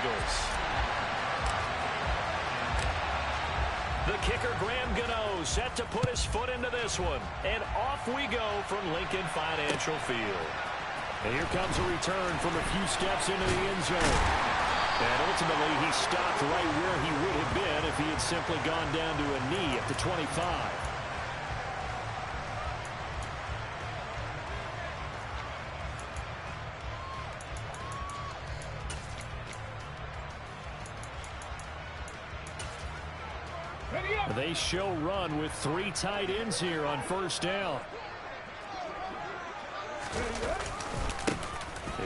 Eagles. The kicker, Graham Gano, set to put his foot into this one. And off we go from Lincoln Financial Field. And here comes a return from a few steps into the end zone. And ultimately, he stopped right where he would have been if he had simply gone down to a knee at the 25. They show run with 3 tight ends here on first down.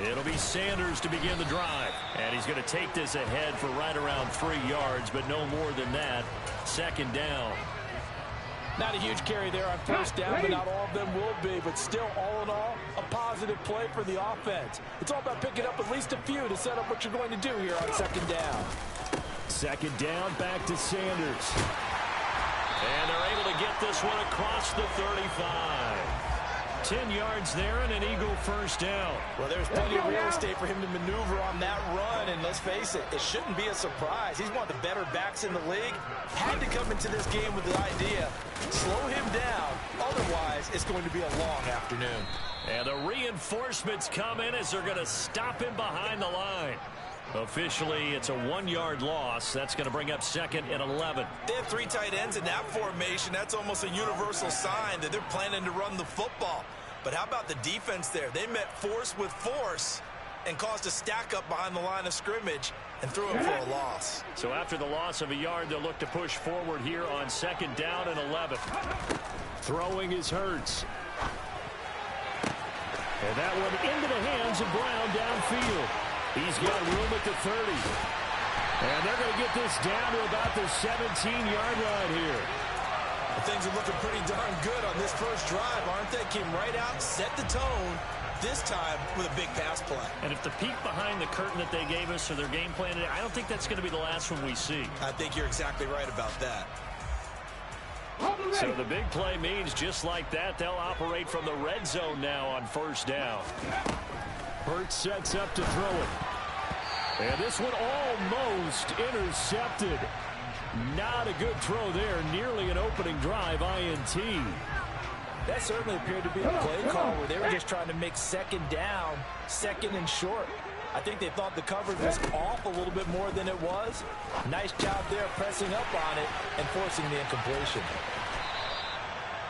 It'll be Sanders to begin the drive. And he's going to take this ahead for right around 3 yards, but no more than that. Second down. Not a huge carry there on first down, but not all of them will be. But still, all in all, a positive play for the offense. It's all about picking up at least a few to set up what you're going to do here on second down. Second down, back to Sanders. And they're able to get this one across the 35. 10 yards there and an Eagle first down. Well, there's plenty of real estate for him to maneuver on that run. And let's face it, it shouldn't be a surprise. He's one of the better backs in the league. Had to come into this game with the idea, slow him down. Otherwise, it's going to be a long afternoon. And the reinforcements come in as they're going to stop him behind the line. Officially, it's a 1-yard loss. That's going to bring up second and 11. They have 3 tight ends in that formation. That's almost a universal sign that they're planning to run the football. But how about the defense there? They met force with force and caused a stack up behind the line of scrimmage and threw him for a loss. So after the loss of a yard, they'll look to push forward here on second down and 11. Throwing is Hurts. And that one into the hands of Brown downfield. He's got room at the 30. And they're going to get this down to about the 17-yard line here. Well, things are looking pretty darn good on this first drive, aren't they? Came right out, set the tone, this time with a big pass play. And if the peek behind the curtain that they gave us or their game plan, I don't think that's going to be the last one we see. I think you're exactly right about that. So the big play means just like that, they'll operate from the red zone now on first down. Hurts sets up to throw it. And this one almost intercepted. Not a good throw there. Nearly an opening drive INT. That certainly appeared to be a play call where they were just trying to make second down, second and short. I think they thought the coverage was off a little bit more than it was. Nice job there pressing up on it and forcing the incompletion.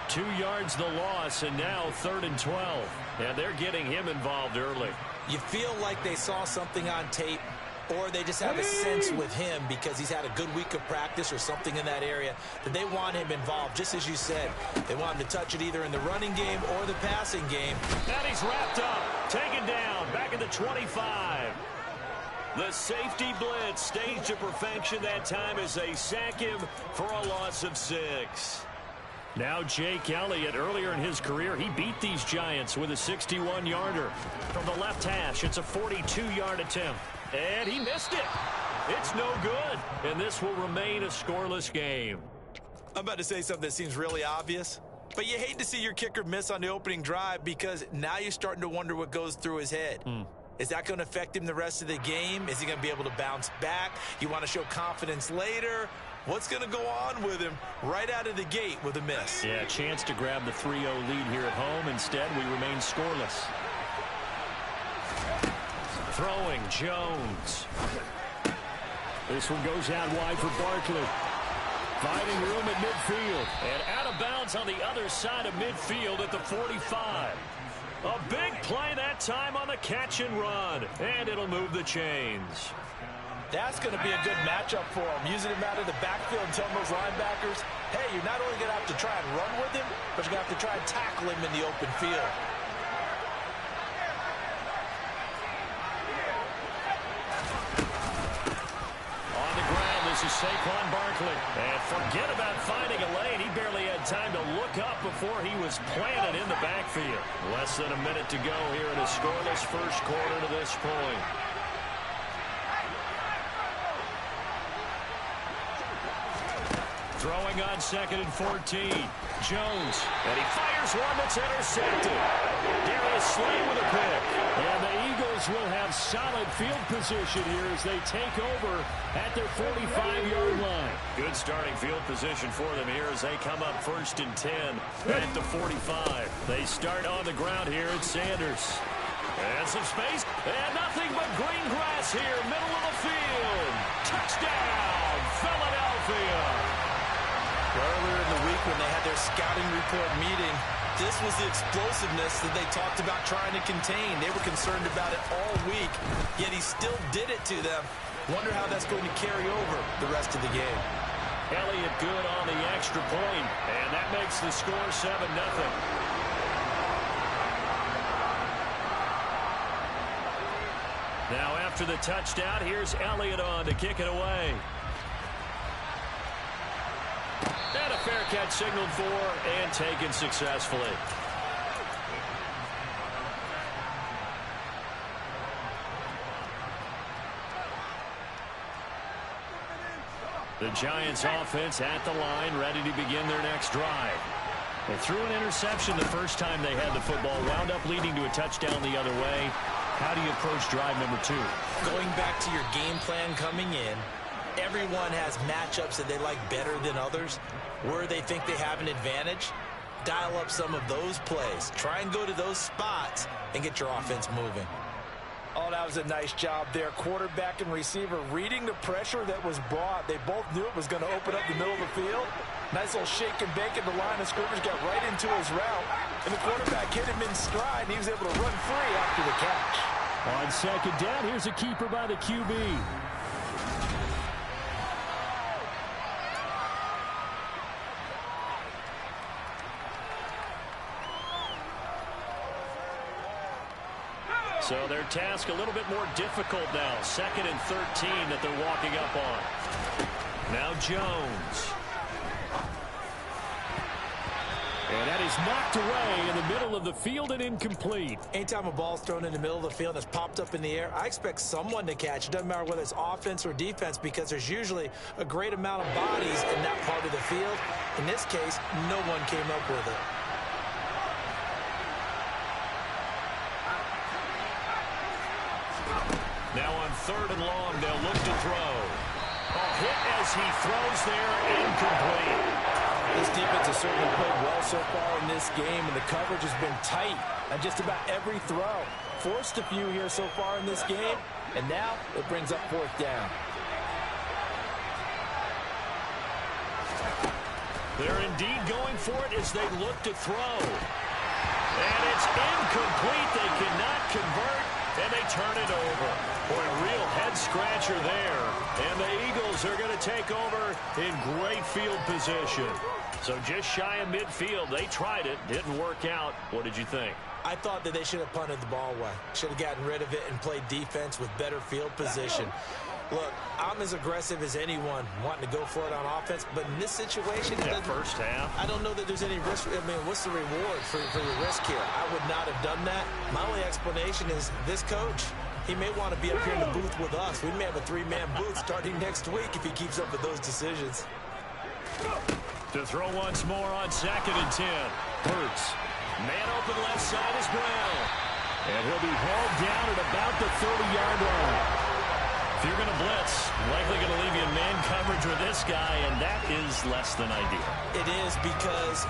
2 yards the loss, and now 3rd and 12. And they're getting him involved early. You feel like they saw something on tape, or they just have a sense with him because he's had a good week of practice or something in that area that they want him involved, just as you said. They want him to touch it either in the running game or the passing game. And he's wrapped up, taken down, back at the 25. The safety blitz staged to perfection that time as they sack him for a loss of 6. Now Jake Elliott, earlier in his career, he beat these Giants with a 61-yarder. From the left hash, it's a 42-yard attempt. And he missed it. It's no good. And this will remain a scoreless game. I'm about to say something that seems really obvious, but you hate to see your kicker miss on the opening drive because now you're starting to wonder what goes through his head. Is that going to affect him the rest of the game? Is he going to be able to bounce back? You want to show confidence later? What's going to go on with him right out of the gate with a miss? Yeah, a chance to grab the 3-0 lead here at home. Instead, we remain scoreless. Throwing, Jones. This one goes out wide for Barkley. Finding room at midfield. And out of bounds on the other side of midfield at the 45. A big play that time on the catch and run. And it'll move the chains. That's going to be a good matchup for him. Using him out of the backfield and telling those linebackers, hey, you're not only going to have to try and run with him, but you're going to have to try and tackle him in the open field. On the ground, this is Saquon Barkley. And forget about finding a lane. He barely had time to look up before he was planted in the backfield. Less than a minute to go here in a scoreless first quarter to this point. Throwing on 2nd and 14. Jones. And he fires one that's intercepted. is slain with a pick. And the Eagles will have solid field position here as they take over at their 45-yard line. Good starting field position for them here as they come up 1st and 10 at the 45. They start on the ground here at Sanders. And some space, and nothing but green grass here, middle of the field. Touchdown, Philadelphia. Earlier in the week when they had their scouting report meeting, this was the explosiveness that they talked about trying to contain. They were concerned about it all week, yet he still did it to them. Wonder how that's going to carry over the rest of the game. Elliott good on the extra point, and that makes the score 7-0. Now after the touchdown, here's Elliott on to kick it away. And a fair catch signaled for and taken successfully. The Giants offense at the line, ready to begin their next drive. They threw an interception the first time they had the football, wound up leading to a touchdown the other way. How do you approach drive number 2? Going back to your game plan coming in, everyone has matchups that they like better than others. Where they think they have an advantage, dial up some of those plays. Try and go to those spots and get your offense moving. Oh, that was a nice job there. Quarterback and receiver reading the pressure that was brought. They both knew it was going to open up the middle of the field. Nice little shake and bake at the line of scrimmage, got right into his route. And the quarterback hit him in stride, and he was able to run free after the catch. On 2nd down, here's a keeper by the QB. So their task a little bit more difficult now. 2nd and 13 that they're walking up on. Now Jones. And that is knocked away in the middle of the field and incomplete. Anytime a ball's thrown in the middle of the field and it's popped up in the air, I expect someone to catch. It doesn't matter whether it's offense or defense because there's usually a great amount of bodies in that part of the field. In this case, no one came up with it. Now on 3rd and long, they'll look to throw. A hit as he throws there, incomplete. This defense has certainly played well so far in this game, and the coverage has been tight on just about every throw. Forced a few here so far in this game, and now it brings up 4th down. They're indeed going for it as they look to throw. And it's incomplete. They cannot convert, and they turn it over. Boy, a real head-scratcher there. And the Eagles are going to take over in great field position. So just shy of midfield. They tried it. Didn't work out. What did you think? I thought that they should have punted the ball away. Should have gotten rid of it and played defense with better field position. Look, I'm as aggressive as anyone wanting to go for it on offense, but in this situation, that first half, I don't know that there's any risk. I mean, what's the reward for your risk here? I would not have done that. My only explanation is this coach, he may want to be up here in the booth with us. We may have a 3-man booth starting next week if he keeps up with those decisions. To throw once more on 2nd and 10. Hurts. Man open left side is Brown. And he'll be hauled down at about the 30-yard line. If you're going to blitz, likely going to leave you in man coverage with this guy, and that is less than ideal. It is because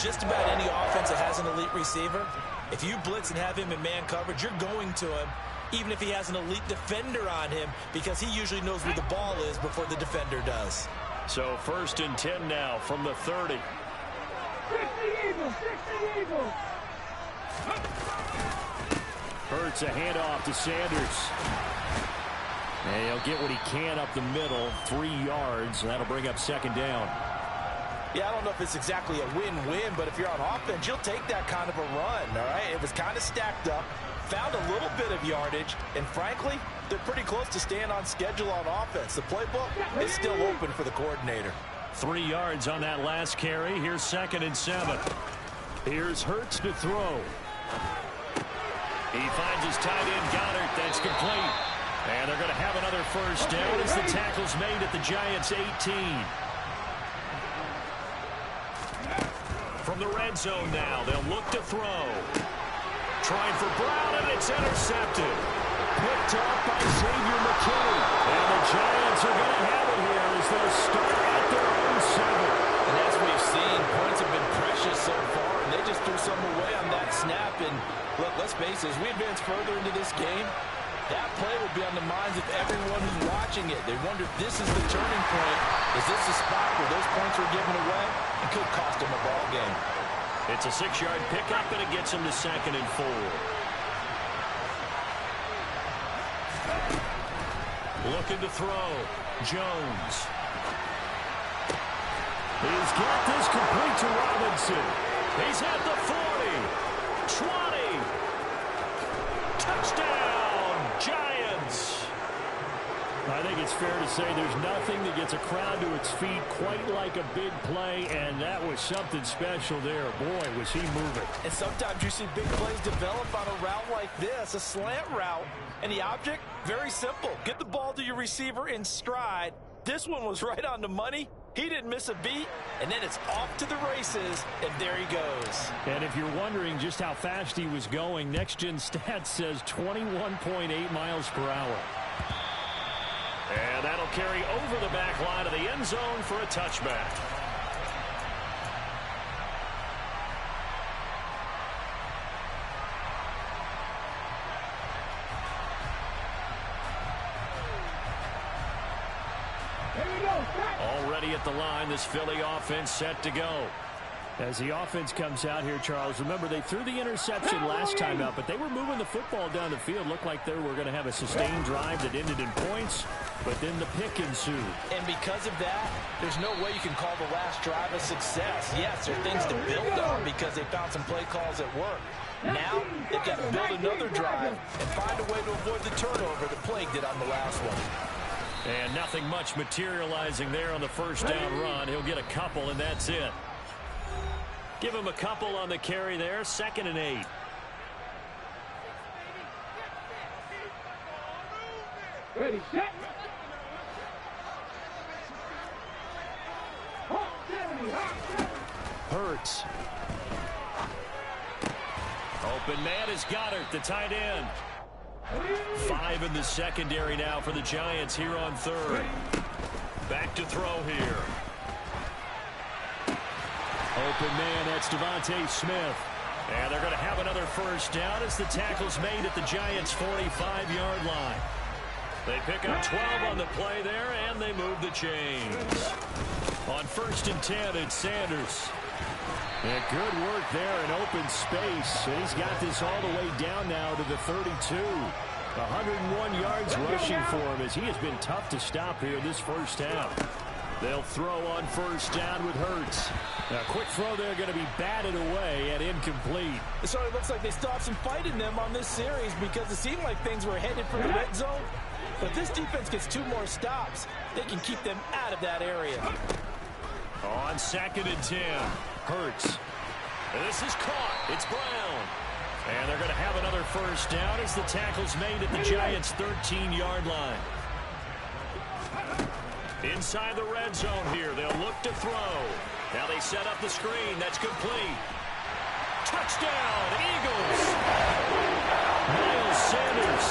just about any offense that has an elite receiver, if you blitz and have him in man coverage, you're going to him, even if he has an elite defender on him, because he usually knows where the ball is before the defender does. So 1st and 10 now from the 30. 60 Eagles, 60 Eagles. Hurts a handoff to Sanders. And he'll get what he can up the middle, 3 yards. That'll bring up 2nd down. Yeah, I don't know if it's exactly a win-win, but if you're on offense, you'll take that kind of a run, all right? It was kind of stacked up, found a little bit of yardage, and frankly, they're pretty close to staying on schedule on offense. The playbook is still open for the coordinator. 3 yards on that last carry. Here's 2nd and 7. Here's Hurts to throw. He finds his tight end, Goddard. That's complete. And they're going to have another first down as the tackle's made at the Giants' 18. From the red zone now, they'll look to throw. trying for Brown, and it's intercepted. Picked off by Xavier McKinney. And the Giants are going to have it here as they'll start at their own 7. And as we've seen, points have been precious so far, and they just threw some away on that snap. And look, let's face it, as we advance further into this game, that play will be on the minds of everyone who's watching it. They wonder if this is the turning point. Is this the spot where those points were given away? It could cost them a ball game. It's a 6-yard pickup, and it gets them to 2nd and 4. Looking to throw. Jones. He's got this complete to Robinson. He's at the 40. 20. Touchdown, Giants. I think it's fair to say there's nothing that gets a crowd to its feet quite like a big play, and that was something special there. Boy, was he moving. And sometimes you see big plays develop on a route like this, a slant route, and the object, very simple. Get the ball to your receiver in stride. This one was right on the money. He didn't miss a beat, and then it's off to the races, and there he goes. And if you're wondering just how fast he was going, Next Gen Stats says 21.8 miles per hour. And that'll carry over the back line of the end zone for a touchback. Already at the line, this Philly offense set to go. As the offense comes out here, Charles, remember they threw the interception last time out, but they were moving the football down the field. Looked like they were going to have a sustained drive that ended in points, but then the pick ensued. And because of that, there's no way you can call the last drive a success. Yes, there are things to build on because they found some play calls at work. Now, they've got to build another drive and find a way to avoid the turnover that plagued it on the last one. And nothing much materializing there on the first down run. He'll get a couple, and that's it. Give him a couple on the carry there. 2nd and 8. Ready, set. Hurts. Open man is Goddard, the tight end. 5 in the secondary now for the Giants here on 3rd. Back to throw here. Open man, that's Devontae Smith. And they're going to have another first down as the tackle's made at the Giants' 45-yard line. They pick up 12 on the play there, and they move the chains. On 1st and 10, it's Sanders. And good work there in open space. And he's got this all the way down now to the 32. 101 yards rushing for him as he has been tough to stop here this first half. They'll throw on first down with Hurts. A quick throw there going to be batted away and incomplete. It sort of looks like they stopped some fight in them on this series because it seemed like things were headed for the red zone. But if this defense gets 2 more stops, they can keep them out of that area. On 2nd and 10, Hurts. And this is caught. It's Brown. And they're going to have another first down as the tackle's made at the Giants' 13-yard line. Inside the red zone here. They'll look to throw. Now they set up the screen. That's complete. Touchdown, Eagles. Miles Sanders.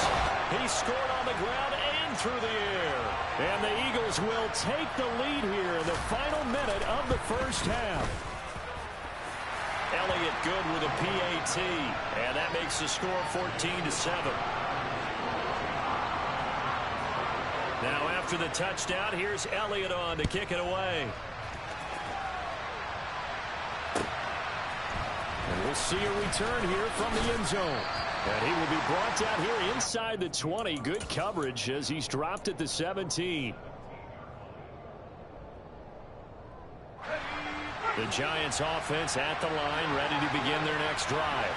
He scored on the ground and through the air. And the Eagles will take the lead here in the final minute of the first half. Elliott good with a PAT. And that makes the score 14-7. Now after the touchdown, here's Elliott on to kick it away. And we'll see a return here from the end zone. And he will be brought down here inside the 20. Good coverage as he's dropped at the 17. The Giants offense at the line, ready to begin their next drive.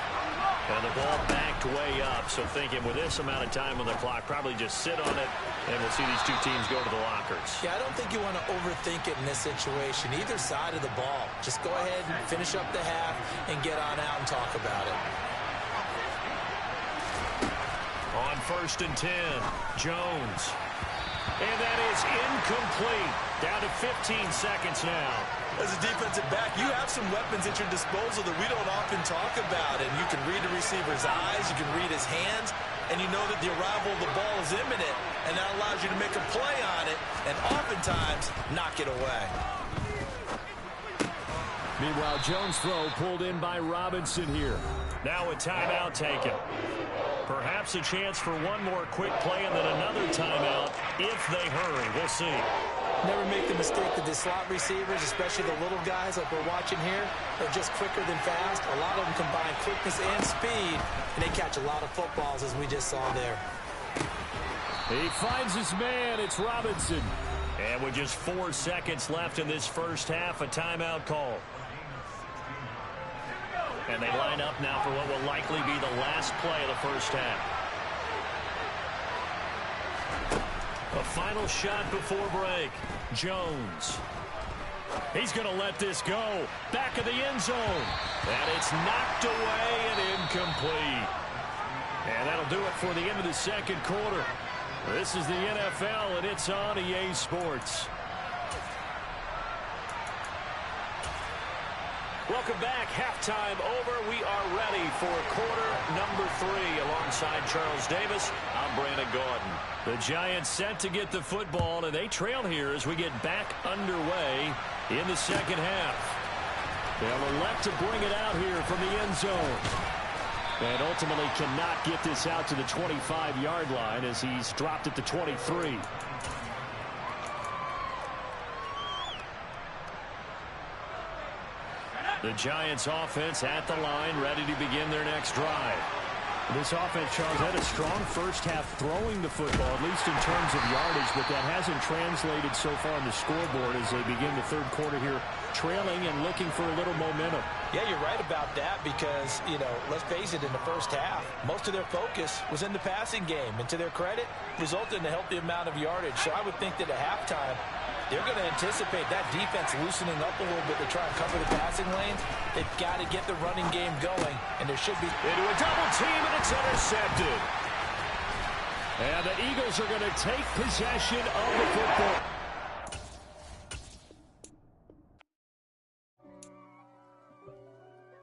And the ball backed way up. So thinking with this amount of time on the clock, probably just sit on it, and we'll see these two teams go to the lockers. Yeah, I don't think you want to overthink it in this situation. Either side of the ball. Just go ahead and finish up the half and get on out and talk about it. On 1st and 10, Jones. And that is incomplete. Down to 15 seconds now. As a defensive back, you have some weapons at your disposal that we don't often talk about. And you can read the receiver's eyes, you can read his hands, and you know that the arrival of the ball is imminent, and that allows you to make a play on it and oftentimes knock it away. Meanwhile, Jones' throw pulled in by Robinson here. Now a timeout taken. Perhaps a chance for one more quick play and then another timeout if they hurry. We'll see. Never make the mistake that the slot receivers, especially the little guys like we're watching here, are just quicker than fast. A lot of them combine quickness and speed, and they catch a lot of footballs, as we just saw there. He finds his man. It's Robinson. And with just 4 seconds left in this first half, a timeout call. And they line up now for what will likely be the last play of the first half. A final shot before break. Jones. He's going to let this go. Back of the end zone. And it's knocked away and incomplete. And that'll do it for the end of the second quarter. This is the NFL, and it's on EA Sports. Welcome back. Halftime over. We are ready for quarter number 3. Alongside Charles Davis, I'm Brandon Gaudin. The Giants set to get the football, and they trail here as we get back underway in the second half. They'll elect to bring it out here from the end zone. And ultimately cannot get this out to the 25-yard line as he's dropped at the 23. The Giants offense at the line, ready to begin their next drive. This offense, Charles, had a strong first half throwing the football, at least in terms of yardage, but that hasn't translated so far on the scoreboard as they begin the third quarter here, trailing and looking for a little momentum. Yeah, you're right about that because, you know, let's face it, in the first half, most of their focus was in the passing game. And to their credit, resulted in a healthy amount of yardage. So I would think that at halftime, they're going to anticipate that defense loosening up a little bit to try and cover the passing lanes. They've got to get the running game going, and there should be... Into a double team, and it's intercepted. And the Eagles are going to take possession of the football.